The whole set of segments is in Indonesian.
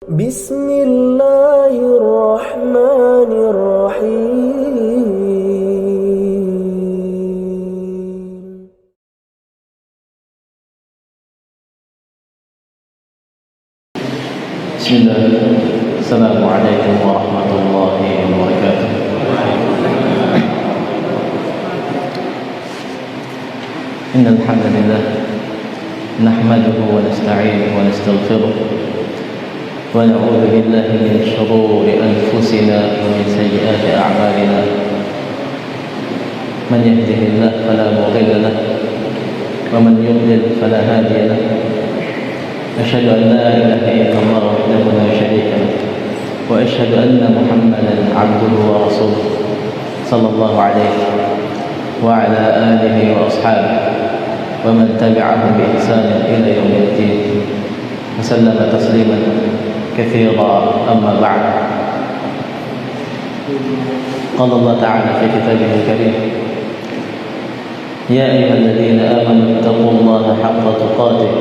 بسم الله الرحمن الرحيم. بسم الله. السلام عليكم ورحمة الله وبركاته. إن الحمد لله نحمده ونستعينه ونستغفره ونعوذ بالله من شرور أنفسنا ومن سيئات أعمالنا. من يهده الله فلا مضل له ومن يضلل فلا هادي له. أشهد أن لا إله إلا الله وحده لا شريك له وأشهد أن محمدا عبده ورسوله صلى الله عليه وعلى آله وأصحابه ومن تبعهم بإحسان إلى يوم الدين وسلم تسليما كثيرا. أما بعد، قال الله تعالى في كتابه الكريم: يا أيها الذين آمنوا اتقوا الله حق تقاته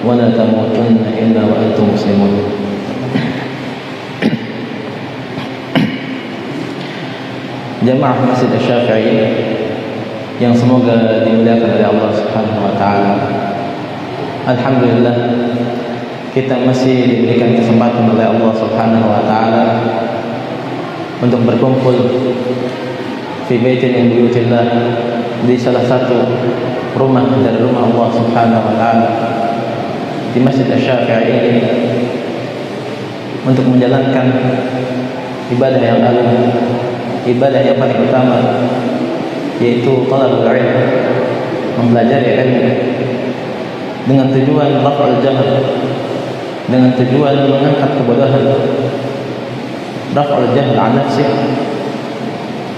ولا تموتن إلا وأنتم مسلمون. Jamaah Masjid Asy-Syafi'i yang semoga dimuliakan oleh Allah Subhanahu wa taala. Alhamdulillah, kita masih diberikan kesempatan oleh Allah Subhanahu wa taala untuk berkumpul fi baitin min buyutillah, di salah satu rumah dari rumah Allah Subhanahu wa taala, di Masjid Asy-Syafi'i ini, untuk menjalankan ibadah yang agung, ibadah yang paling utama, yaitu talabul ilm, mempelajari ilmu dengan tujuan raf'ul jahl, dengan tujuan mengangkat kebodohan, raf'ul jahl 'an nafsi,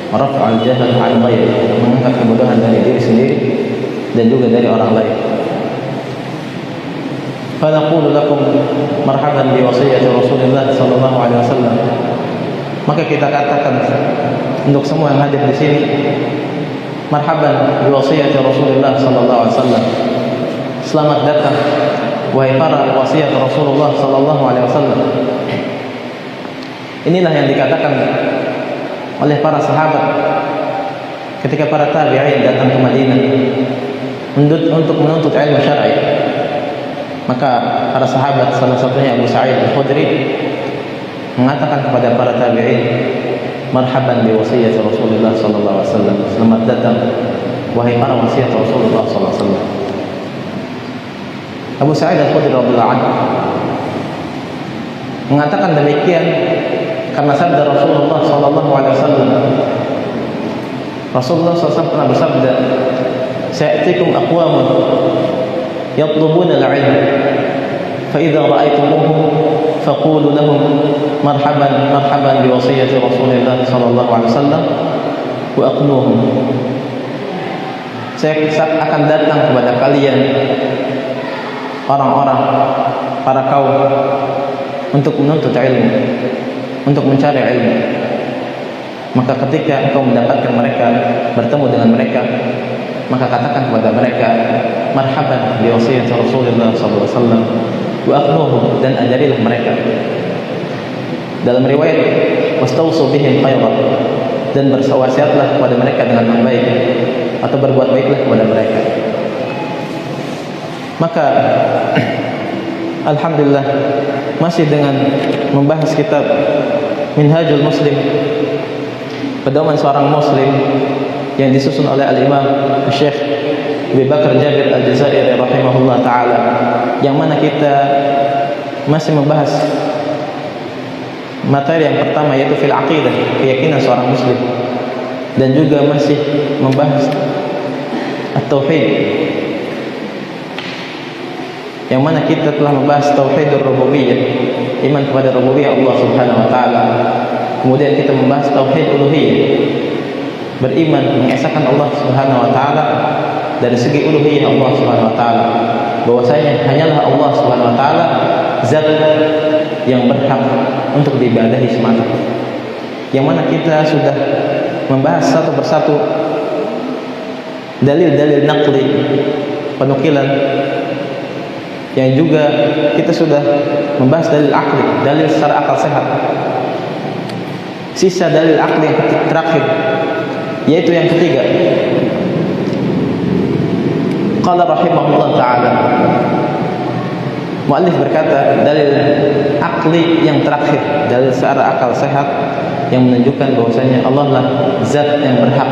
raf'ul jahl 'an ghairi, mengangkat kebodohan dari diri sendiri dan juga dari orang lain. فنقول لكم مرحبا بوصية رسول الله صلى الله عليه وسلم. Maka kita katakan untuk semua yang hadir di sini, marhaban biwasiyati Rasulullah sallallahu alaihi wasallam. Selamat datang wahai para wasiat Rasulullah sallallahu alaihi wasallam. Inilah yang dikatakan oleh para sahabat ketika para tabi'in datang ke Madinah untuk menuntut ilmu syar'i. Maka para sahabat, salah satunya Abu Sa'id Al-Khudri, mengatakan kepada para tabi'in, marhaban bi wasiyati Rasulullah sallallahu alaihi wasallam. Selamat datang wahai para wasiat Rasulullah sallallahu alaihi wasallam. Abu Sa'id Al-Khudri radhiyallahu anhu mengatakan demikian karena sabda Rasulullah sallallahu alaihi wasallam. Rasulullah sallallahu alaihi wasallam pernah bersabda, "Sa'atikum aqwamun yatlubuna al-'ilm, fa idza ra'aytumuhum faqulu lahum marhaban marhaban bi wasiyati Rasulillah sallallahu alaihi wasallam wa aqnuhum." Saya akan datang kepada kalian, orang-orang, para kaum, untuk menuntut ilmu, untuk mencari ilmu. Maka ketika engkau mendapatkan mereka, bertemu dengan mereka, maka katakan kepada mereka, marhaban bi wasiyati Rasulillah sallallahu alaihi wasallam wa aqnuhum, dan ajarilah mereka. Dalam riwayat, wastausu bihim khairan, dan berwasiatlah kepada mereka dengan yang baik, atau berbuat baiklah kepada mereka. Maka alhamdulillah, masih dengan membahas kitab Minhajul Muslim, pedoman seorang muslim, yang disusun oleh al-Imam Syekh Abu Bakar Jabir Al-Jazairi rahimahullah taala, yang mana kita masih membahas materi yang pertama, yaitu fil aqidah, keyakinan seorang muslim, dan juga masih membahas at-tauhid, yang mana kita telah membahas tauhidur rububiyah, iman kepada rububiyah Allah Subhanahu wa taala. Kemudian kita membahas tauhid uluhiyah, beriman mengesahkan Allah Subhanahu wa taala dari segi uluhiyah Allah Subhanahu wa taala, bahwasanya hanyalah Allah Subhanahu wa taala zat yang berhak untuk diibadahi semata. Yang mana kita sudah membahas satu persatu dalil-dalil naqli, penukilan yang juga kita sudah membahas dalil akli, dalil secara akal sehat. Sisa dalil akli yang terakhir, yaitu yang ketiga. Qala rahimahullah ta'ala, muallif berkata, dalil akli yang terakhir, dalil secara akal sehat yang menunjukkan bahwasanya Allah lah zat yang berhak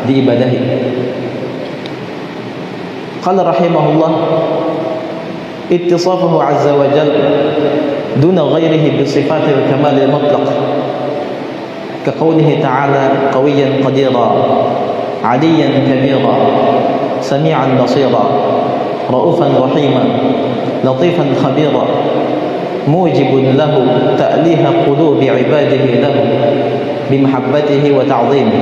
diibadahi. Qala rahimahullah, ittisafuhu azza wa jalla duna ghairihi bi sifatil kamal al mutlaq ka qawlihi ta'ala qawiyyan qadira 'aliyan kabira sami'an basira ra'ufan rahima latifan khabira mujibun lahu ta'liha qulubi 'ibadihi lahu bimahabbatihi wa ta'zimihi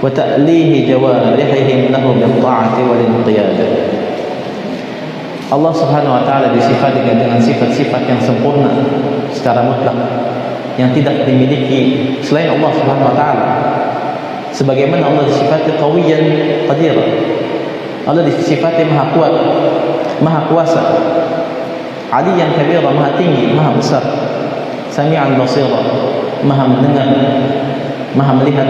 wa ta'lihi jawarihihim lahu bil ta'ati wal inqiyad. Allah Subhanahu wa taala disifati dengan sifat-sifat yang sempurna secara mutlak yang tidak dimiliki selain Allah Subhanahu wa taala. Sebagaimana Allah disifati qawiyyan qadir. Allah disifati maha kuat, maha kuasa. Aliyan kabira, maha tinggi, maha besar. Sami'an basira, maha mendengar, maha melihat.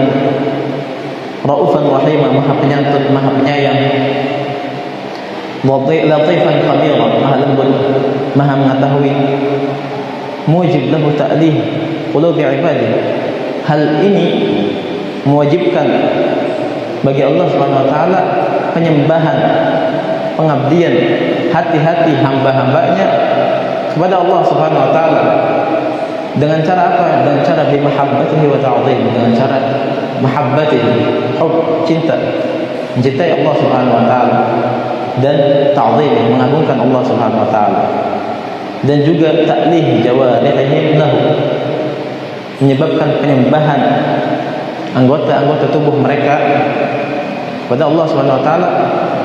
Raufan rahimah, maha penyantun, maha penyayang. Latifan khabira, maha lembut, maha mengetahui. Mujib lahu ta'lih qulubi ibadihi. Hal ini mewajibkan bagi Allah Subhanahu wa taala penyembahan, pengabdian hati-hati hamba-hambanya kepada Allah Subhanahu wa taala. Dengan cara apa? Dengan cara bimahabbatihi wa ta'zim, dengan cara mahabbatihi, hub, cinta, mencintai Allah Subhanahu wa taala, dan ta'zim, mengagungkan Allah Subhanahu wa taala, dan juga ta'lih jawarihihim lahu, menyebabkan penyembahan anggota-anggota tubuh mereka kepada Allah Subhanahu wa taala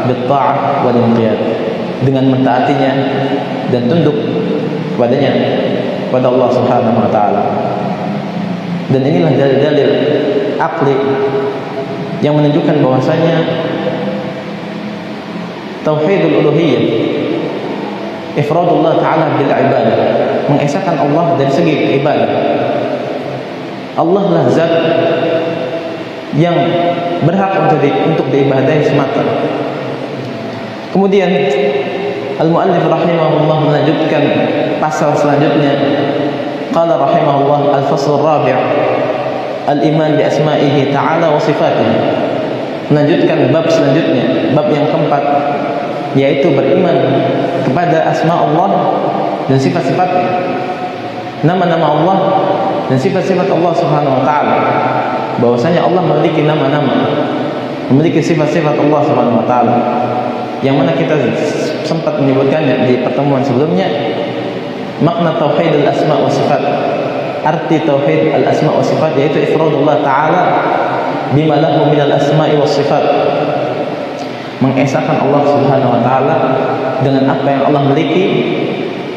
bitta'ah wal inqiyad, dengan mentaatinya dan tunduk kepadanya, kepada Allah Subhanahu wa taala. Dan inilah dalil-dalil akli yang menunjukkan bahwasanya tauhidul uluhiyah, ifradullah ta'ala bil ibadah, mengesahkan Allah dari segi ibadah. Allah lah zat yang berhak untuk diibadahi semata. Kemudian al-muallif rahimahullah melanjutkan pasal selanjutnya. Qala rahimahullah al-fasl ar-rabi' al-iman bi asma'ihi ta'ala wa sifatihi. Melanjutkan bab selanjutnya, bab yang keempat, yaitu beriman kepada asma Allah dan sifat-sifatnya, nama-nama Allah dan sifat-sifat Allah Subhanahu wa taala. Bahwasanya Allah memiliki nama-nama, memiliki sifat-sifat Allah Subhanahu wa taala, yang mana kita sempat menyebutkannya di pertemuan sebelumnya. Makna tauhid al-asma wa sifat, arti tauhid al-asma wa sifat, yaitu ifradullah ta'ala bima lahu min al-asma'i was sifat, mengesahkan Allah Subhanahu wa taala dengan apa yang Allah miliki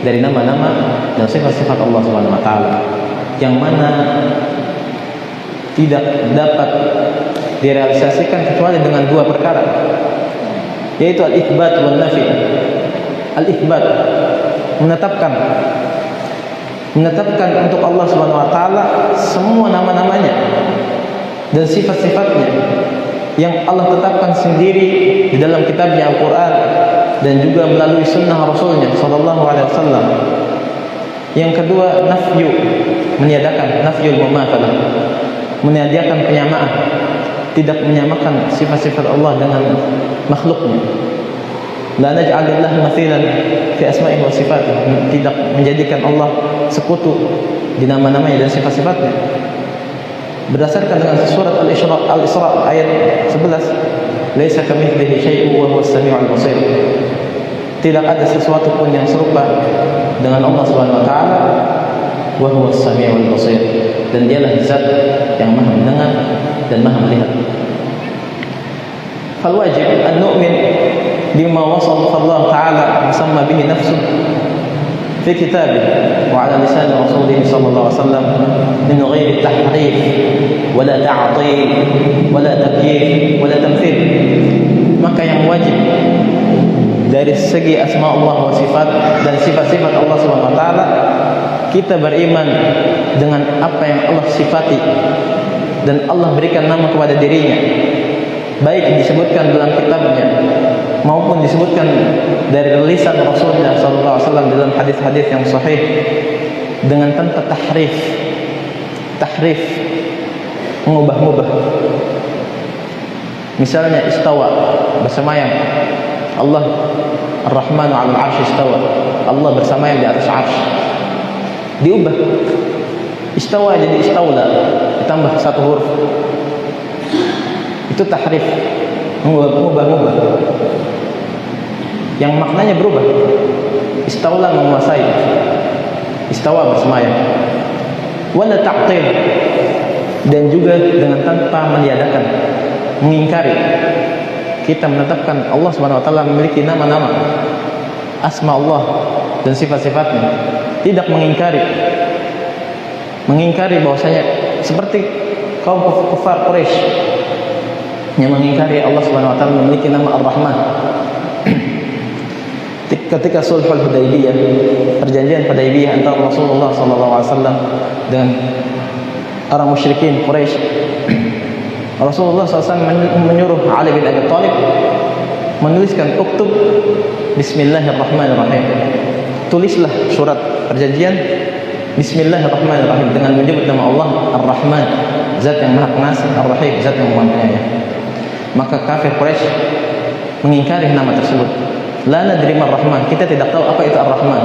dari nama-nama dan sifat-sifat Allah Subhanahu wa taala, yang mana tidak dapat direalisasikan kecuali dengan dua perkara, yaitu al-itsbat wal nafi. Al-itsbat, menetapkan untuk Allah Subhanahu wa taala semua nama-namanya dan sifat-sifatnya yang Allah tetapkan sendiri di dalam kitabnya Al-Qur'an dan juga melalui sunnah Rasulnya sallallahu alaihi wasallam. Yang kedua, nafyu, meniadakan, nafyul mumatsalah, meniadakan penyamaan, tidak menyamakan sifat-sifat Allah dengan makhluknya. La naj'alillah mathilan fi asma'ihi wa sifatihi, tidak menjadikan Allah sekutu di nama-namanya dan sifat-sifatnya. Berdasarkan dengan surat Al-Isra ayat 11, laisa kamitslihi syai'un wa huwas samiul basir. Tidak ada sesuatu pun yang serupa dengan Allah Subhanahu wa taala, wa huwas samiul basir, dan dialah zat yang maha mendengar dan maha melihat. Fal wajib an nu'min bima wasafa Allah taala musamma bihi nafsuh fi kitabih wa ala lisan rasulih sallallahu alaihi wasallam min ghairi tahrif wala ta'til wala takyif wala tamthil. Maka yang wajib dari segi asma Allah wa sifat dan sifat-sifat Allah Subhanahu wa taala, kita beriman dengan apa yang Allah sifati dan Allah berikan nama kepada dirinya, baik disebutkan dalam kitabnya maupun disebutkan dari lisan Rasulullah sallallahu alaihi wasallam dalam hadis-hadis yang sahih, dengan tanpa tahrif, mengubah-ubah. Misalnya istawa, bersemayam. Allah Ar-Rahman 'alal 'arsy istawa. Allah bersemayam di atas 'arsy. Diubah. Istawa jadi istaula, ditambah satu huruf. Itu tahrif, mengubah-ubah. Yang maknanya berubah. Istaula menguasai. Istawa bersemayam. Wala ta'til, dan juga dengan tanpa meniadakan, mengingkari. Kita menetapkan Allah Subhanahu wa taala memiliki nama-nama, asma Allah dan sifat-sifatnya, tidak mengingkari bahwasanya seperti kaum kafir Quraisy yang mengingkari Allah Subhanahu wa taala memiliki nama Ar-Rahman. Ketika Sulhul Hudaybiyah, perjanjian Hudaybiyah antara Rasulullah sallallahu alaihi wasallam dengan orang musyrikin Quraisy, Rasulullah SAW menyuruh Ali bin Abi Thalib menuliskan uktub Bismillahirrahmanirrahim. Tulislah surat perjanjian Bismillahirrahmanirrahim dengan menyebut nama Allah Ar-Rahman, Zat yang Maha Pengasih, Ar-Rahim, Zat yang Maha Penyayang. Maka kafir Quraisy mengingkari nama tersebut. La nadri Ar-Rahman, kita tidak tahu apa itu Ar-Rahman.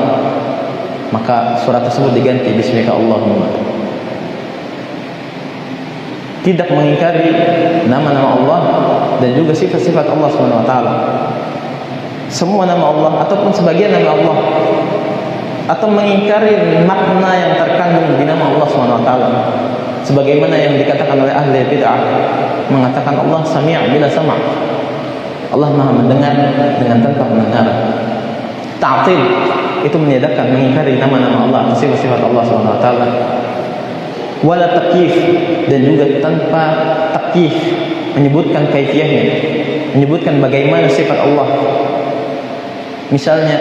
Maka surat tersebut diganti Bismika Allahumma. Tidak mengingkari nama-nama Allah dan juga sifat-sifat Allah Subhanahu wa taala. Semua nama Allah ataupun sebagian nama Allah, atau mengingkari makna yang terkandung di nama Allah Subhanahu wa taala. Sebagaimana yang dikatakan oleh ahli bid'ah, mengatakan Allah Sami' bila sama'. Allah Maha mendengar dengan tanpa pendengaran. Ta'til itu meniadakan, mengingkari nama-nama Allah, sifat-sifat Allah Subhanahu wa taala. Wala takyif, dan juga tanpa takyif, menyebutkan kaifiyahnya, menyebutkan bagaimana sifat Allah. Misalnya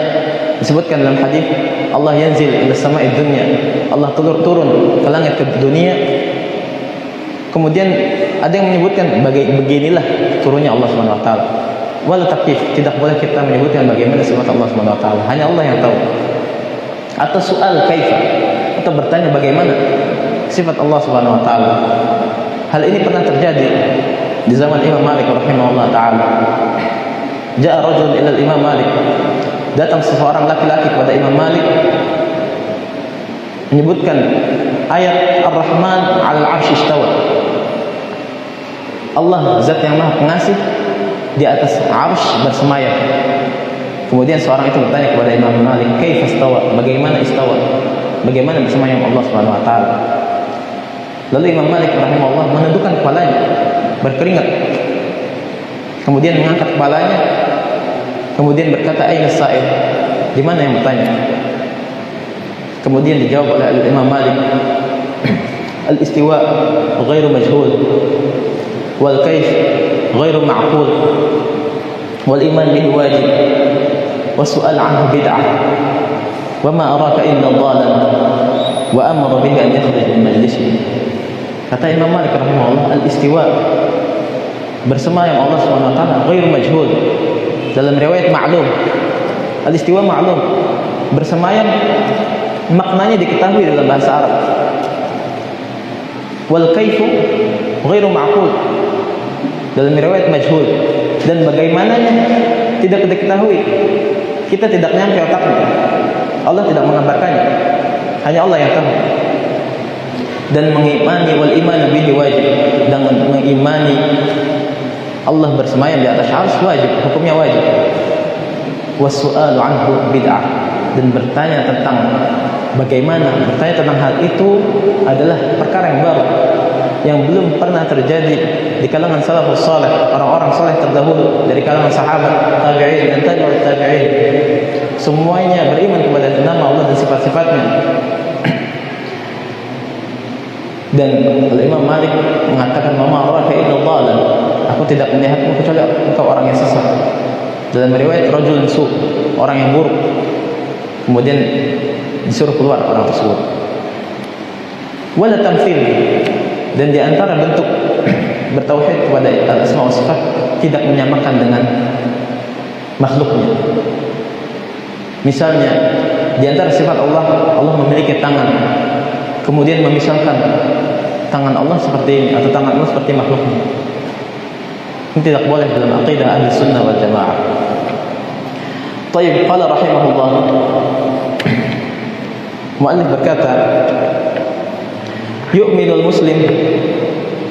disebutkan dalam hadis Allah yanzil ila sama'id dunya, Allah turun ke langit ke dunia. Kemudian ada yang menyebutkan beginilah turunnya Allah Subhanahu wa taala. Wala takyif, tidak boleh kita menyebutkan bagaimana sifat Allah Subhanahu wa taala, hanya Allah yang tahu. Atau soal kaifa, atau bertanya bagaimana sifat Allah Subhanahu wa taala. Hal ini pernah terjadi di zaman Imam Malik rahimahullah taala. Ja'a rajul ila Imam Malik. Datang seseorang laki-laki kepada Imam Malik menyebutkan ayat Ar-Rahman 'alal 'arsy istawa. Allah Zat yang Maha Pengasih di atas 'arsy bersemayam. Kemudian seorang itu bertanya kepada Imam Malik, "Kaifa istawa?" Bagaimana istawa? Bagaimana bersemayam Allah Subhanahu wa taala? Lalu Imam Malik rahimahullah menundukkan kepalanya, berkeringat. Kemudian mengangkat kepalanya, kemudian berkata, "Aina sa'il?" Di mana yang bertanya? Kemudian dijawab oleh Imam Malik, "Al-istiwa ghairu majhul, wal kaif ghairu ma'qul, wal iman bihi wajib, was su'al 'anhu bid'ah, wa ma araka illa dhalan, wa amara bihi an yakhruj min majlisihi." Kata Imam Malik rahimahullah, al-istiwa, bersemayam Allah Subhanahu wa taala, ghairu majhul. Dalam riwayat ma'lum. Al-istiwa ma'lum. Bersemayam maknanya diketahui dalam bahasa Arab. Wal kaifu ghairu ma'qul. Dalam riwayat majhul. Dan bagaimananya tidak diketahui. Kita tidak nyampe otaknya. Allah tidak mengabarkannya. Hanya Allah yang tahu. Dan mengimani wal iman bihi wajib, dengan mengimani Allah bersemayam di atas arsy wajib, hukumnya wajib. Wasu'alu anhu bid'ah, dan bertanya tentang bagaimana, bertanya tentang hal itu adalah perkara yang baru yang belum pernah terjadi di kalangan salafus saleh, orang-orang saleh terdahulu dari kalangan sahabat, tabi'in dan tabi'ut tabi'in. Semuanya beriman kepada nama Allah dan sifat-sifatnya. Dan Imam Malik mengatakan, "Mama araka illa dhalan." Aku tidak melihatmu kecuali engkau orang yang sesat. Dalam riwayat rajul su, orang yang buruk, kemudian disuruh keluar orang tersebut. Wala tamthil, dan di antara bentuk bertauhid kepada al-asma wa sifat tidak menyamakan dengan makhluknya. Misalnya di antara sifat Allah, Allah memiliki tangan, kemudian memisalkan tangan Allah seperti ini atau tangan Allah seperti makhluknya. Ini tidak boleh dalam aqidah ahli sunnah wal jamaah. Tayyib, qala rahimahullah, muallif berkata, yu'minul muslim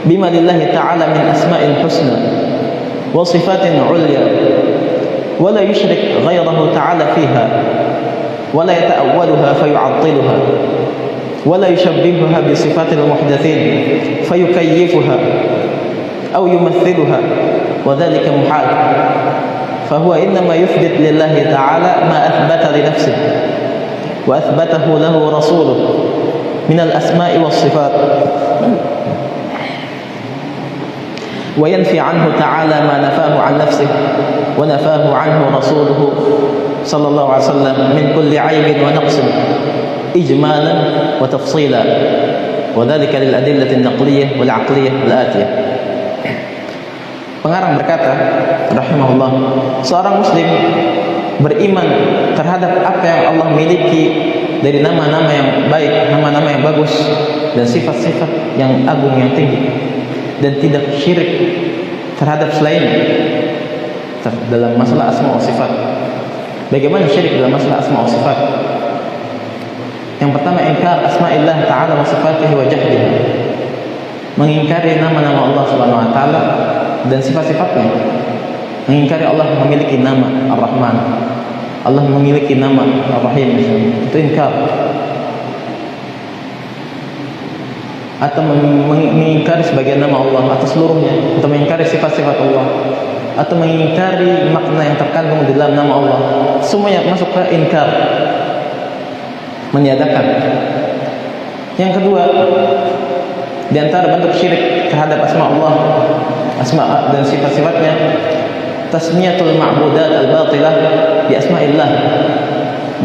bima lillahi ta'ala min asma'il husna wa sifatin ulya wa la yushrik ghayrahu ta'ala fiha wa la yata'awwaluha fayu'attiluha wa la yushabbihuha bi sifatil muhdatsin fayukayyifuha aw yumaththiluha wa dhalika muhal fahuwa innama yuthbit lillahi ta'ala ma athbata li nafsihi wa athbatahu lahu rasuluhu min al-asma'i was sifat وينفي عنه تعالى ما نفاه عن نفسه ونفاه عنه رسوله صلى الله عليه وسلم من كل عيب ونقص إجمالا وتفصيلا وذلك للأدلة النقلية والعقلية الآتية. Pengarang berkata rahimahullah, seorang muslim beriman terhadap apa yang Allah miliki dari nama-nama yang baik, nama-nama yang bagus, dan sifat-sifat yang agung yang tinggi, dan tidak syirik terhadap selain dalam masalah asma wa sifat. Bagaimana syirik dalam masalah asma wa sifat? Yang pertama, ingkar asma'illah ta'ala wa sifatihi wa jahdiha, mengingkari nama-nama Allah subhanahu wa ta'ala dan sifat-sifatnya. Mengingkari Allah memiliki nama Ar-Rahman, Allah memiliki nama Ar-Rahim, itu ingkar. Atau mengingkari sebagian nama Allah atau seluruhnya, atau mengingkari sifat-sifat Allah, atau mengingkari makna yang terkandung di dalam nama Allah, semuanya masuk ke ingkar, meniadakan. Yang kedua, di antara bentuk syirik terhadap asma Allah, asma dan sifat-sifatnya, tasmiyatul ma'budat al-batilah bi asma'illah,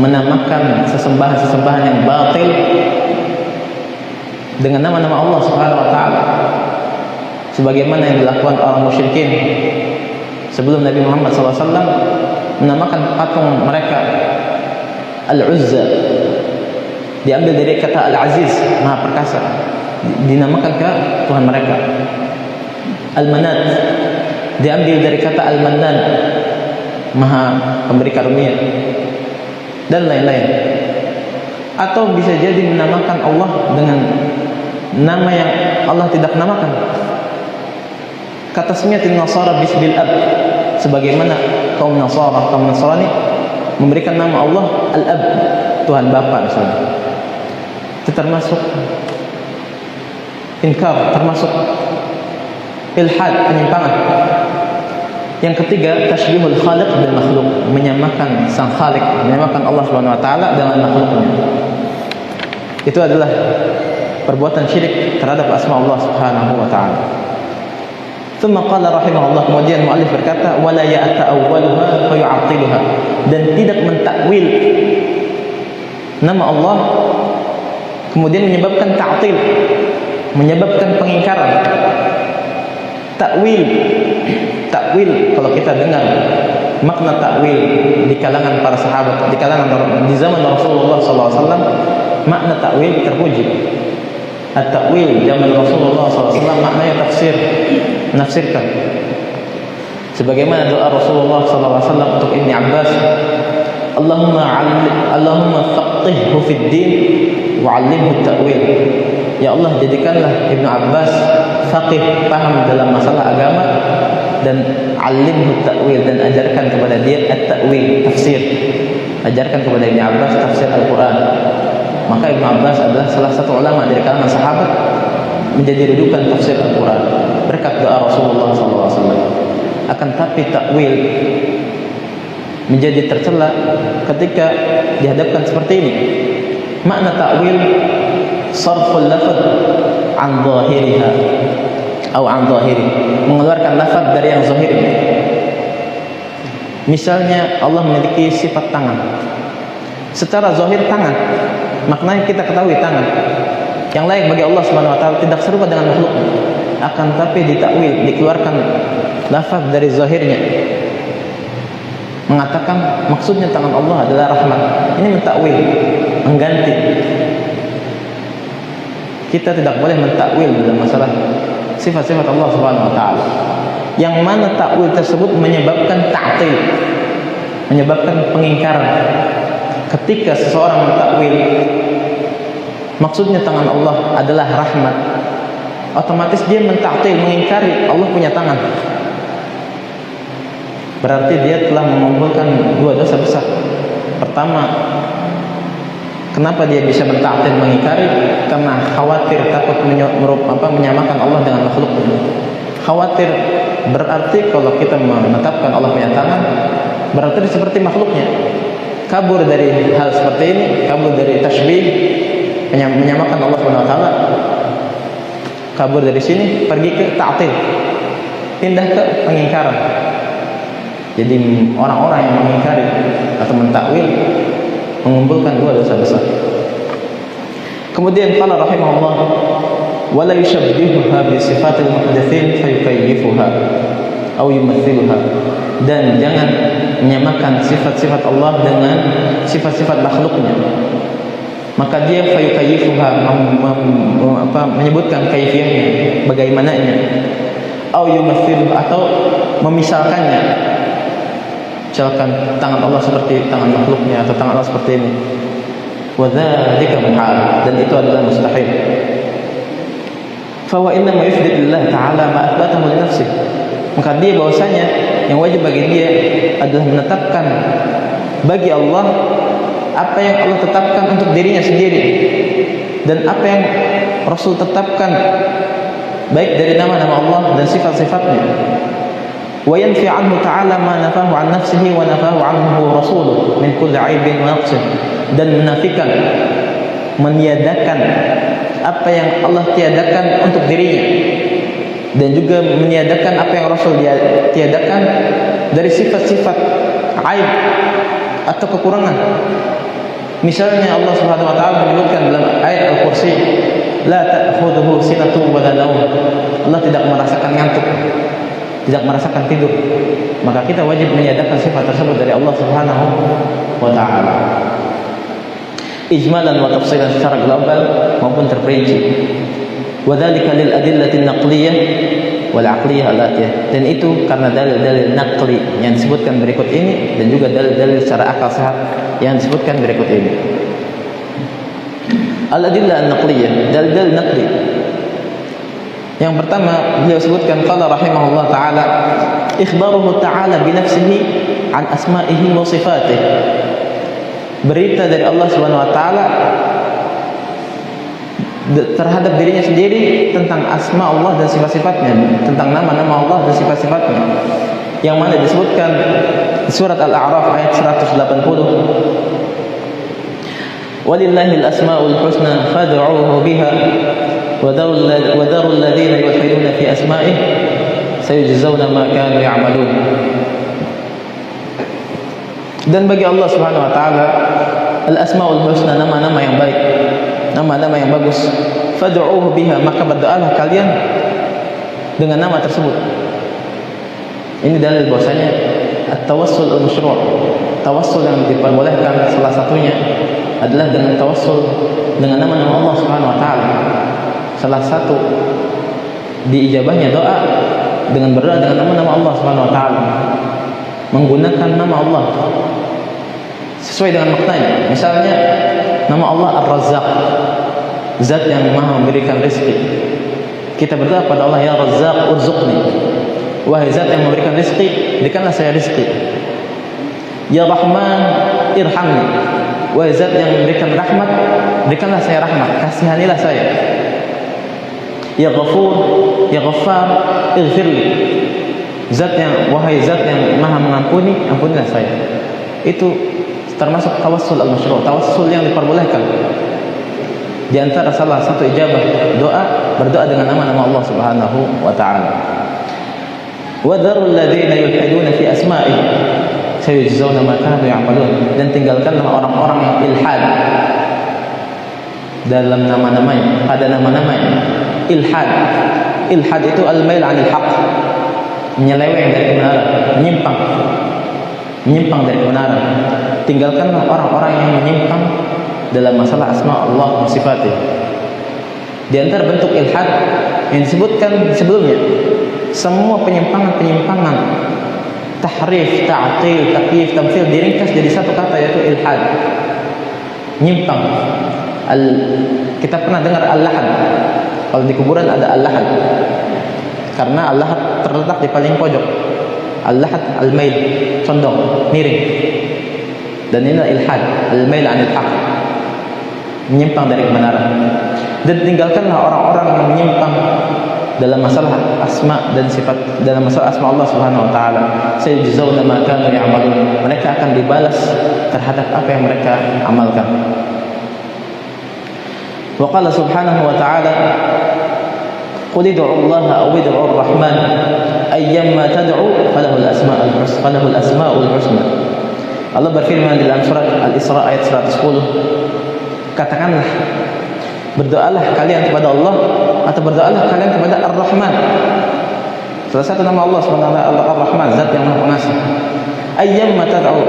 menamakan sesembahan-sesembahan yang batil dengan nama-nama Allah Subhanahu wa taala, sebagaimana yang dilakukan orang musyrikin sebelum Nabi Muhammad SAW menamakan patung mereka Al-Uzza, diambil dari kata Al-Aziz, Maha Perkasa, dinamakan ke Tuhan mereka. Al-Manat diambil dari kata Al-Mannan, Maha Pemberi Karunia, dan lain-lain. Atau bisa jadi menamakan Allah dengan nama yang Allah tidak namakan. Kata tasmiyatin Nasara bisbil ab, sebagaimana kaum Nasara, kaum Nasrani memberikan nama Allah Al-Ab, Tuhan Bapa misalnya. Itu termasuk inkar, termasuk ilhad, penyimpangan. Yang ketiga, tasybihul khaliq bil makhluk, menyamakan sang khaliq, menyamakan Allah Subhanahu wa taala dengan makhluknya. Itu adalah perbuatan syirik terhadap asma Allah Subhanahu wa taala. Tsumma qala rahimahullah, kemudian muallif berkata, wala ya'ta'awwaluha fa yu'attiluha, dan tidak mentakwil nama Allah kemudian menyebabkan ta'til, menyebabkan pengingkaran. Takwil kalau kita dengar makna takwil di kalangan para sahabat, di kalangan di zaman Rasulullah SAW, makna takwil terpuji. At-takwil zaman Rasulullah SAW maknanya tafsir, menafsirkan. Sebagaimana doa Rasulullah SAW untuk Ibn Abbas, Allahumma faqihhu fid din wa 'allimhu at-ta'wil. Ya Allah, jadikanlah Ibn Abbas faqih, paham dalam masalah agama, dan 'allimhu at-ta'wil, dan ajarkan kepada dia at-ta'wil, tafsir. Ajarkan kepada Ibn Abbas tafsir Al-Qur'an. Maka Ibn Abbas adalah salah satu ulama dari kalangan sahabat menjadi rujukan tafsir Al-Quran berkat doa Rasulullah SAW. Akan tapi takwil menjadi tercela ketika dihadapkan seperti ini. Makna takwil sarful lafaz an zahiriha atau an zahiri, mengeluarkan lafaz dari yang zahirnya. Misalnya Allah memiliki sifat tangan. Secara zahir tangan, maknanya kita ketahui tangan. Yang layak bagi Allah Subhanahu wa taala tidak serupa dengan makhluk. Akan tapi ditakwil, dikeluarkan lafaz dari zahirnya. Mengatakan maksudnya tangan Allah adalah rahmat. Ini mentakwil, mengganti. Kita tidak boleh mentakwil dalam masalah sifat-sifat Allah Subhanahu wa taala. Yang mana takwil tersebut menyebabkan ta'til, menyebabkan pengingkaran. Ketika seseorang mentakwil maksudnya tangan Allah adalah rahmat, otomatis dia mentaktil, mengingkari Allah punya tangan. Berarti dia telah mengumpulkan dua dosa besar. Pertama, kenapa dia bisa mentaktil, mengingkari? Karena khawatir, takut menyamakan Allah dengan makhluk. Khawatir berarti kalau kita menetapkan Allah punya tangan, berarti seperti makhluknya. Kabur dari hal seperti ini, kabur dari tasbih, menyamakan Allah Subhanahu wa taala. Kabur dari sini, pergi ke ta'til, pindah ke pengingkaran. Jadi orang-orang yang mengingkari atau mentakwil mengumpulkan dua dosa besar. Kemudian qala rahimahullah, wala yushabbihuha bi sifatil muhdatsin fayukayyifuha aw yumathiluha, dan jangan menyamakan sifat-sifat Allah dengan sifat-sifat makhluknya. Maka dia fayukayyifuha, menyebutkan kaifiyahnya, bagaimananya, aw yumathiluha, atau memisalkannya. Misalkan tangan Allah seperti tangan makhluknya, atau tangan Allah seperti ini. Wa dzalika muhal, dan itu adalah mustahil. Fa wa inna ma yuthbit lillah ta'ala ma athbatahu li nafsihi. Maka dia bahwasanya yang wajib bagi dia adalah menetapkan bagi Allah apa yang Allah tetapkan untuk dirinya sendiri, dan apa yang Rasul tetapkan baik dari nama-nama Allah dan sifat-sifatnya. Wa yanfi anhu ta'ala ma nafahu an nafsihi wa nafahu anhu rasuluh min kulli aibin wa naqsin, dan menafikan, meniadakan apa yang Allah tiadakan untuk dirinya, dan juga meniadakan apa yang Rasul tiadakan dari sifat-sifat aib atau kekurangan. Misalnya Allah Subhanahu wa taala menyebutkan dalam ayat Al-Kursi, la ta'khudhuhu sinatun wa la nawm. Allah tidak merasakan ngantuk, tidak merasakan tidur. Maka kita wajib meniadakan sifat tersebut dari Allah Subhanahu wa taala. Ijmalan wa tafsilan, secara global maupun terperinci. Wa dzalika lil adillati an-naqliyah wal 'aqliyah al-atiyah. Dan itu karena dalil-dalil naqli yang disebutkan berikut ini, dan juga dalil-dalil secara akal sehat yang disebutkan berikut ini. Al-adillah an-naqliyah, dalil-dalil naqli. Yang pertama beliau sebutkan, qala rahimahullah ta'ala, ikhbaruhu ta'ala bi nafsihi an asma'ihi wa sifatihi. Berita dari Allah Subhanahu wa taala terhadap dirinya sendiri tentang asma Allah dan sifat-sifatnya, tentang nama-nama Allah dan sifat-sifatnya, yang mana disebutkan di surat Al-A'raf ayat 180. Walillahil asmaul husna fad'uuhu biha wa dharul ladzina yulhiduna fi asma'ihi sayujzauna ma kanu ya'malun. Dan bagi Allah Subhanahu wa taala al-asmaul husna, nama-nama yang baik, nama-nama yang bagus. Fad'uuhu biha, maka berdoalah kalian dengan nama tersebut. Ini dalil bahwasanya at-tawassul al-masyru', tawassul yang diperbolehkan salah satunya adalah dengan tawassul dengan nama-nama Allah Subhanahu wa taala. Salah satu diijabahnya doa dengan berdoa dengan nama-nama Allah Subhanahu wa taala, menggunakan nama Allah sesuai dengan maknanya. Misalnya nama Allah Ar-Razzaq, zat yang maha memberikan rezeki. Kita berdoa kepada Allah, ya Razzaq urzuqni, wahai zat yang memberikan rezeki, berikanlah saya rezeki. Ya Rahman irhamni, wahai zat yang memberikan rahmat, berikanlah saya rahmat, kasihanilah saya. Ya Ghafur, ya Ghaffar ighfirli, wahai zat yang maha mengampuni, ampunilah saya. Itu termasuk tawassul al-masyru', tawassul yang diperbolehkan. Di antara salah satu ijabah doa, berdoa dengan nama-nama Allah Subhanahu wa taala. Wa dharul ladzina yulhiduna fi asma'ihi, sayujzauna ma kanu ya'malun. Dan tinggalkanlah orang-orang yang ilhad dalam nama-namanya. Ada nama-namanya ilhad. Ilhad itu al-mail 'anil haqq, menyeleweng dari kebenaran, menyimpang dari kebenaran. Tinggalkanlah orang-orang yang menyimpang dalam masalah asma Allah wa sifatih. Di antara bentuk ilhad yang disebutkan sebelumnya, semua penyimpangan-penyimpangan, tahrif, ta'til, takyif, tamthil diringkas jadi satu kata, yaitu ilhad. Nyimpang. Kita pernah dengar al-lahad. Kalau di kuburan ada al-lahad, karena al-lahad terletak di paling pojok. Al-lahad al-mail, condong, miring. Dan ini ilhad, al-mail 'anil haqq, menyimpang dari kebenaran. Dan tinggalkanlah orang-orang yang menyimpang dalam masalah asma dan sifat, dalam masalah asma Allah Subhanahu wa taala. Sayujzauna ma kanu ya'malun. Mereka akan dibalas terhadap apa yang mereka amalkan. Wa qala subhanahu wa ta'ala, qul ud'u Allah aw ud'u ar-Rahman ayyamma tad'u falahul asma'ul husna. Allah berfirman dalam surat Al-Isra ayat 110, katakanlah, berdoalah kalian kepada Allah atau berdoalah kalian kepada Ar-Rahman. Salah satu nama Allah Subhanahu wa taala Ar-Rahman, zat yang Maha Pengasih. Ayyamma tad'u,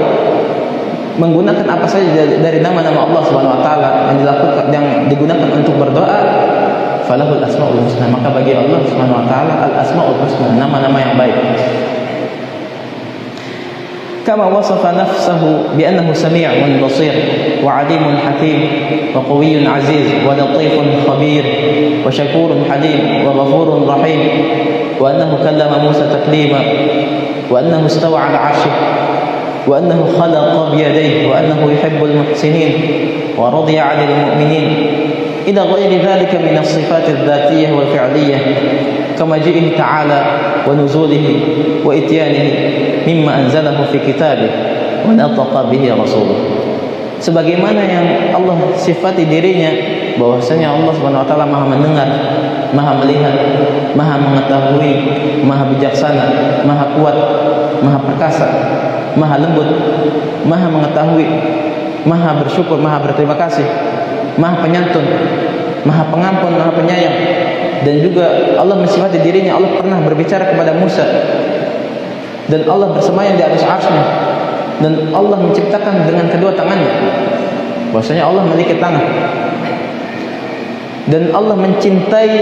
menggunakan apa saja dari nama-nama Allah Subhanahu wa taala yang digunakan untuk berdoa, falahul asmaul husna, maka bagi Allah Subhanahu wa taala al asmaul husna, nama-nama yang baik. Kama wasafa nafsahu bi annahu sami'un basir wa 'alimun hakim wa qawiyyun 'aziz wa latifun khabir wa syakurun halim wa ghafurun rahim wa annahu kallama Musa taklima wa annahu istawa 'ala 'arsyih wa annahu khalaqa bi yadayhi wa annahu yuhibbul muhsinin wa radiya 'anil mu'minin ila ghairi dhalika min as-sifat adh-dhatiyyah wal fi'liyyah kama ji'ihi ta'ala wa nuzulihi wa ityanihi mimma anzalahu fi kitabih wa nataqa bihi rasuluh. Sebagaimana yang Allah sifati dirinya, bahwasanya Allah Subhanahu wa taala Maha mendengar, Maha melihat, Maha mengetahui, Maha bijaksana, Maha kuat, Maha perkasa, Maha lembut, Maha mengetahui, Maha bersyukur, Maha berterima kasih, Maha penyantun, Maha pengampun, Maha penyayang. Dan juga Allah mensifati dirinya, Allah pernah berbicara kepada Musa, dan Allah bersemayam di atas arsy-Nya, dan Allah menciptakan dengan kedua tangannya, bahwasanya Allah memiliki tangan. Dan Allah mencintai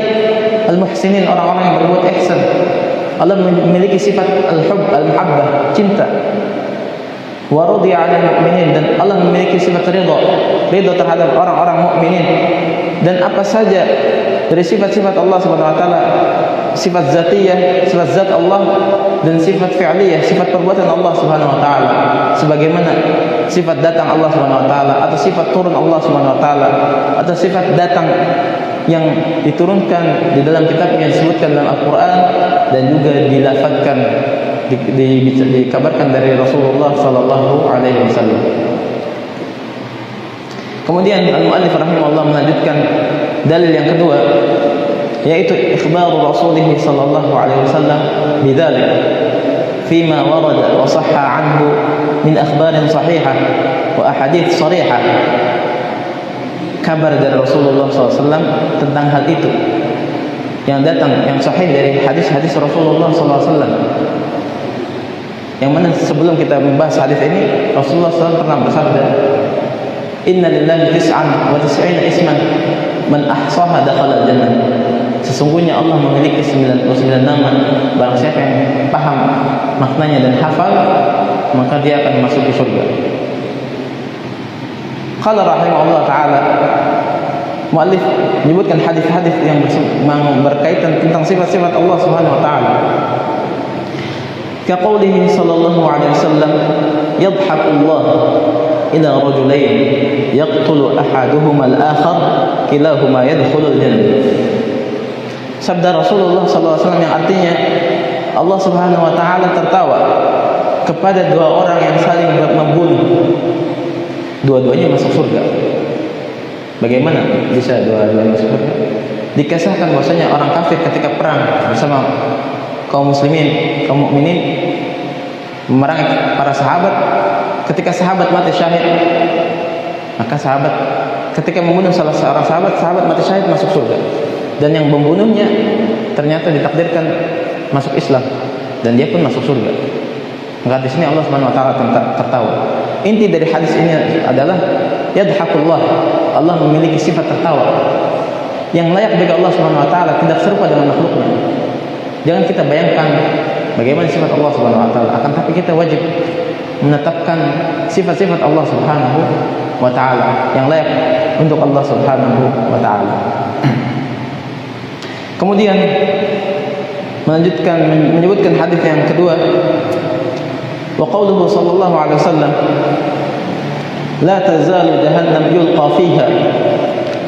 al-muhsinin, orang-orang yang berbuat ihsan. Allah memiliki sifat al-hubb, al-muhabbah, cinta. Wa radiya 'alal mu'minin, dan Allah memiliki sifat ridha terhadap orang-orang mukminin. Dan apa saja dari sifat-sifat Allah Subhanahu wa taala, sifat zatiyah, sifat zat Allah, dan sifat fi'liyah, sifat perbuatan Allah Subhanahu wa taala, sebagaimana sifat datang Allah Subhanahu wa taala, atau sifat turun Allah Subhanahu wa taala, atau sifat datang yang diturunkan di dalam kitab yang disebutkan dalam Al-Qur'an, dan juga dilafadzkan, dikabarkan dari Rasulullah sallallahu alaihi wasallam. Kemudian al-muallif rahimahullah melanjutkan dalil yang kedua, yaitu ikhbaru Rasulullah sallallahu alaihi wasallam bidzalik fima warada wa sahha anhu min akhbarin sahihah wa ahadits sharihah. Kabar dari Rasulullah SAW tentang hal itu yang datang, yang sahih dari hadis-hadis Rasulullah SAW. Yang mana sebelum kita membahas hadis ini, Rasulullah SAW pernah bersabda, Inna lillahi tis'an wa tis'ina isman man ahsaha dakhala al-jannah. Sesungguhnya Allah memiliki 99 nama, barang siapa yang paham maknanya dan hafal, maka dia akan masuk ke surga. Qala rahimahullah ta'ala, muallif menyebutkan hadis-hadis yang berkaitan tentang sifat-sifat Allah Subhanahu wa taala. Ka qoulihi sallallahu alaihi wasallam, yadhaku Allah ila rajulain yaqtulu ahaduhuma al-akhar kilahuma yadkhulul jannah. Sabda Rasulullah sallallahu alaihi wasallam yang artinya Allah Subhanahu wa taala tertawa kepada dua orang yang saling membunuh, dua-duanya masuk surga. Bagaimana bisa dua-duanya masuk surga? Dikisahkan bahwasanya orang kafir ketika perang bersama kaum muslimin, kaum mukminin, memerangi para sahabat. Ketika sahabat mati syahid, maka sahabat ketika membunuh salah seorang sahabat mati syahid masuk surga. Dan yang membunuhnya ternyata ditakdirkan masuk Islam dan dia pun masuk surga. Maka di sini Allah Subhanahu wa taala tertawa. Inti dari hadis ini adalah yadhakullah. Allah memiliki sifat tertawa yang layak bagi Allah Subhanahu wa taala, tidak serupa dengan makhluknya. Jangan kita bayangkan bagaimana sifat Allah Subhanahu wa taala, akan tapi kita wajib menetapkan sifat-sifat Allah Subhanahu wa taala yang layak untuk Allah Subhanahu wa taala. Kemudian menyebutkan hadis yang kedua, wa qauluhu sallallahu alaihi wasallam, la tazalu jahannam yulqa fiha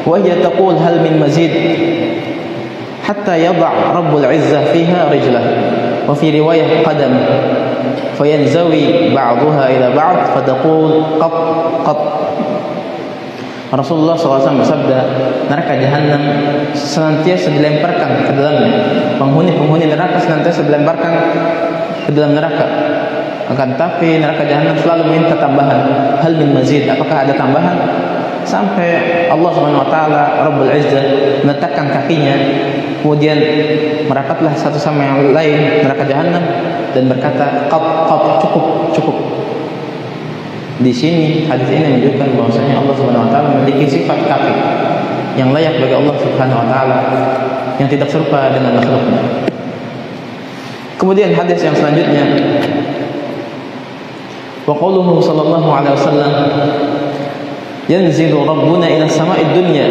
wa hiya taqul hal min mazid hatta yad'a rabbul izzah fiha rijlah wa fi riwayah qadam fayanzawi ba'daha ila ba'd fataqul qat qat. Rasulullah SAW bersabda, neraka jahanam senantiasa dilemparkan ke dalamnya. Penghuni-penghuni neraka senantiasa dilemparkan ke dalam neraka. Akan tapi neraka jahanam selalu meminta tambahan. Hal min mazid, apakah ada tambahan? Sampai Allah Subhanahu wa taala Rabbul Izzah meletakkan kakinya, kemudian merapatlah satu sama yang lain neraka jahanam dan berkata, qat qat, cukup cukup. Di sini hadis ini menunjukkan bahwasanya Allah Subhanahu wa taala memiliki sifat kaki yang layak bagi Allah Subhanahu wa taala, yang tidak serupa dengan makhluknya. Kemudian hadis yang selanjutnya, wa qauluhu sallallahu alaihi wasallam, yanzilu rabbuna ila sama'id dunya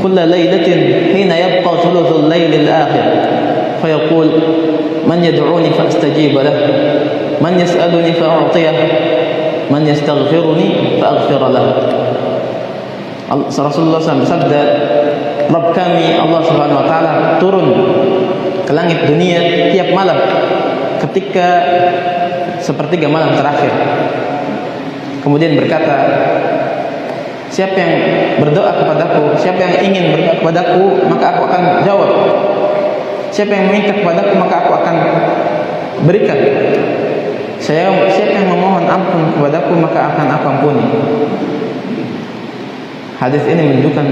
kulla lailatin hina yabqa thuluthul lailil akhir fayaqul man yad'uni fastajib lahu man yas'aluni fa'utiyah man yastaghfiruni fa'aghfir lahu. Rasulullah SAW bersabda, Rabb kami Allah Subhanahu wa taala turun ke langit dunia tiap malam ketika sepertiga malam terakhir. Kemudian berkata, siapa yang berdoa kepadaku, siapa yang ingin berdoa kepadaku, maka aku akan jawab. Siapa yang meminta kepadaku, maka aku akan berikan. Siapa yang memohon ampun kepadaku, maka akan aku ampuni. Hadis ini menunjukkan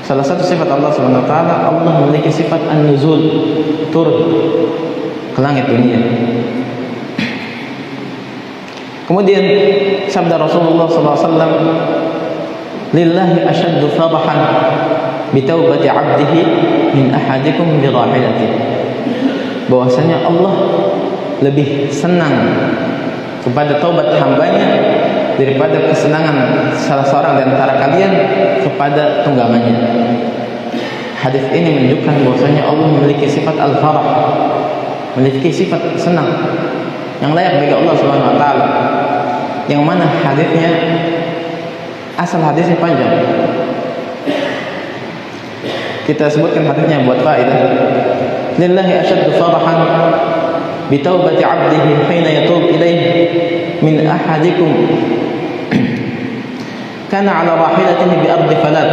salah satu sifat Allah Subhanahu wa taala. Allah memiliki sifat an-nuzul, turun ke langit dunia. Kemudian sabda Rasulullah sallallahu alaihi wasallam, lillahi ashaddu farahan bi taubati 'abdihi min ahadikum bi rahilatihi. Bahwasanya Allah lebih senang kepada taubat hambanya daripada kesenangan salah seorang di antara kalian kepada tunggangannya. Hadis ini menunjukkan bahwasanya Allah memiliki sifat al-farah, memiliki sifat senang yang layak bagi Allah Subhanahu wa taala. Yang mana hadisnya, asal hadisnya panjang. Kita sebutkan hadisnya buat faedah. Lillahi ashaddu farahan bi taubati 'abdihi hina yatub ilayhi min ahadikum kana 'ala rahilatihi bi ardi falat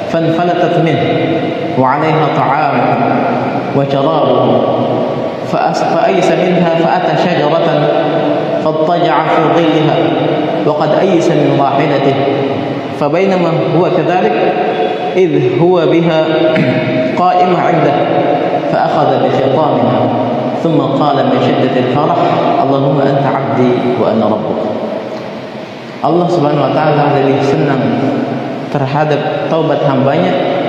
fanfalatat minhu wa 'alayha ta'amuhu wa sharabuhu فأيس منها فأتى شجرة فاضطجع في ظلها وقد أيس من راحلته فبينما هو كذلك إذ هو بها قائم عنده فأخذ بخطامها ثم قال من شدة الفرح اللهم أنت عبدي وأنا ربك. Allah Subhanahu wa taala lebih senang terhadap taubat hambanya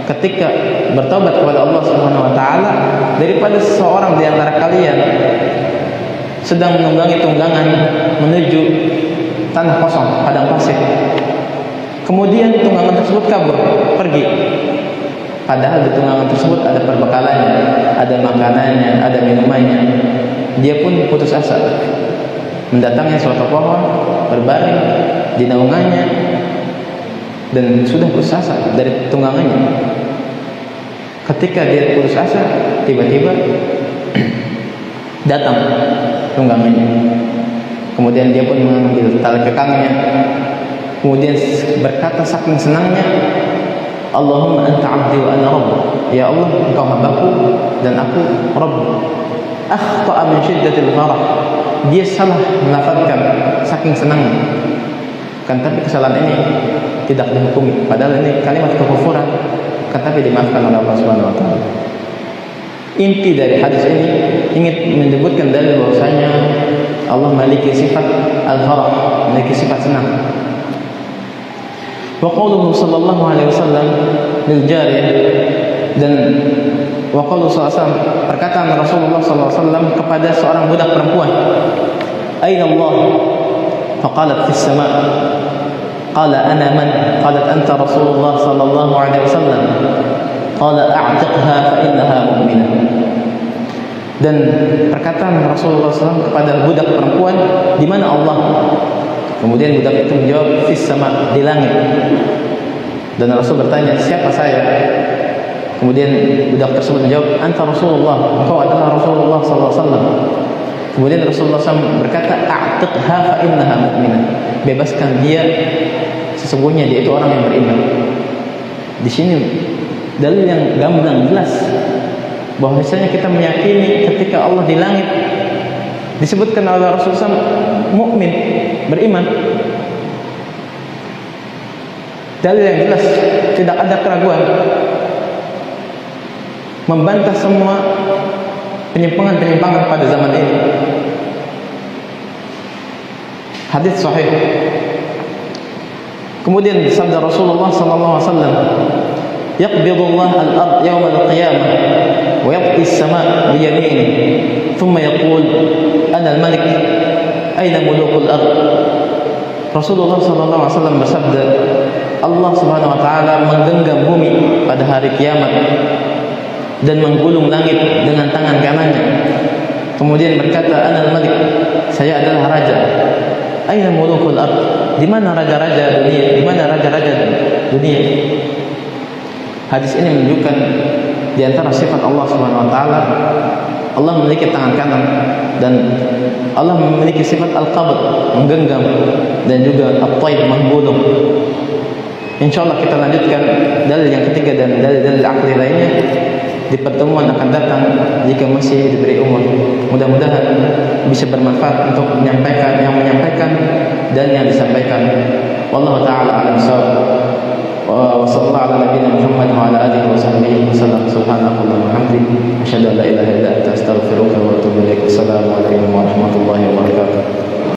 ketika bertobat kepada Allah Subhanahu wa taala daripada seseorang di antara kalian sedang menunggangi tunggangan menuju tanah kosong, padang pasir. Kemudian tunggangan tersebut kabur, pergi. Padahal di tunggangan tersebut ada perbekalannya, ada makanannya, ada minumannya. Dia pun putus asa. Mendatangi suatu pohon, berbaring di naungannya dan sudah putus asa dari tunggangannya. Ketika dia putus asa, tiba-tiba datang tunggangannya. Kemudian dia pun mengambil tali kekangnya. Kemudian berkata saking senangnya, Allahumma anta abdi wa ana rabb. Ya Allah, engkau hambaku dan aku Rabb. akhta'a min syiddatil farah. Dia salah melafazkan saking senangnya. Kan tapi kesalahan ini tidak dihukumi. Padahal ini kalimat kekufuran, kan tapi dimaafkan oleh Allah Subhanahu wa taala. Inti dari hadis ini ingin menyebutkan dalil bahwasanya Allah memiliki sifat al-farah, memiliki sifat senang. Wa qauluhu sallallahu alaihi wasallam lil jariyah, dan wa qauluhu sallallahu alaihi wasallam, perkataan Rasulullah sallallahu alaihi wasallam kepada seorang budak perempuan, "Aina Allah?" Faqalat fis sama'. Qala ana man? Qalat anta Rasulullah sallallahu alaihi wasallam. Qala a'tiqha fa innaha mu'minah. Dan perkataan Rasulullah SAW kepada budak perempuan, di mana Allah? Kemudian budak itu menjawab, fis sama, di langit. Dan Rasul bertanya, siapa saya? Kemudian budak tersebut menjawab, anta Rasulullah, engkau adalah Rasulullah SAW. Kemudian Rasulullah SAW berkata, a'tiqha fa innaha mu'minah. Bebaskan dia, sesungguhnya dia itu orang yang beriman. Di sini dalil yang gamblang jelas bahwa misalnya kita meyakini ketika Allah di langit disebutkan oleh Rasulullah SAW mukmin, beriman. Dalil yang jelas, tidak ada keraguan, membantah semua penyimpangan-penyimpangan pada zaman ini. Hadis sahih. Kemudian sabda Rasulullah sallallahu alaihi wasallam, يقبض الله الأرض يوم القيامة ويبقي السماء بيمينه ثم يقول أنا الملك أين ملوك الأرض. Rasulullah sallallahu alaihi wasallam bersabda, Allah Subhanahu wa taala menggenggam bumi pada hari kiamat dan menggulung langit dengan tangan kanannya. Kemudian berkata, Ana al-Malik, saya adalah raja. Aina mulukul ard? Di mana raja-raja dunia? Di mana raja-raja dunia? Hadis ini menunjukkan di antara sifat Allah Subhanahu wa taala, Allah memiliki tangan kanan dan Allah memiliki sifat al-qabd, menggenggam, dan juga at-tayd, menggulung. Insyaallah kita lanjutkan dalil yang ketiga dan dalil-dalil akli lainnya di pertemuan akan datang jika masih diberi umur. Mudah-mudahan bisa bermanfaat untuk menyampaikan yang menyampaikan dan yang disampaikan. Wallahu taala a'lam bissawab. Wa sallallahu ala nabiyyina Muhammad wa ala alihi wa sahbihi wasallam. Subhanakallahumma wa bihamdika asyhadu an la ilaha illa anta astaghfiruka wa atubu ilaik. Assalamu alaikum warahmatullahi wabarakatuh.